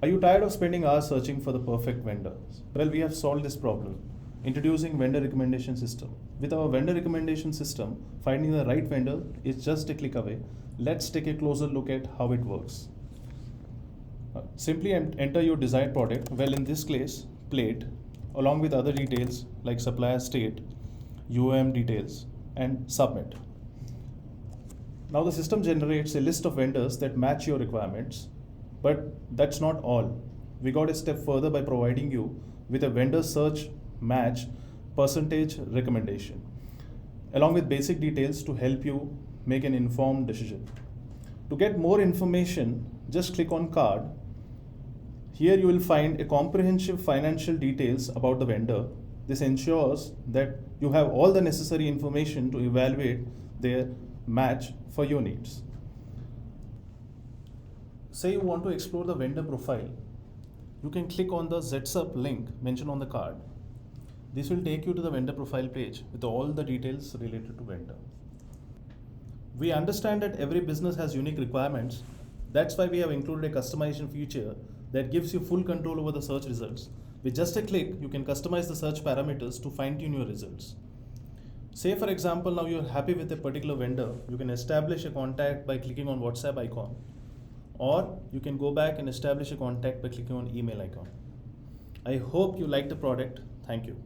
Are you tired of spending hours searching for the perfect vendor? Well, we have solved this problem. Introducing vendor recommendation system. With our vendor recommendation system, finding the right vendor is just a click away. Let's take a closer look at how it works. Simply enter your desired product, well in this case, plate, along with other details like supplier state, UOM details, and submit. Now the system generates a list of vendors that match your requirements, but that's not all. We got a step further by providing you with a vendor search match percentage recommendation, along with basic details to help you make an informed decision. To get more information, just click on card. Here you will find a comprehensive financial details about the vendor. This ensures that you have all the necessary information to evaluate their match for your needs. Say you want to explore the vendor profile. You can click on the ZETWERK link mentioned on the card. This will take you to the vendor profile page with all the details related to vendor. We understand that every business has unique requirements. That's why we have included a customization feature that gives you full control over the search results. With just a click, you can customize the search parameters to fine-tune your results. Say for example, now you're happy with a particular vendor, you can establish a contact by clicking on WhatsApp icon, or you can go back and establish a contact by clicking on email icon. I hope you like the product. Thank you.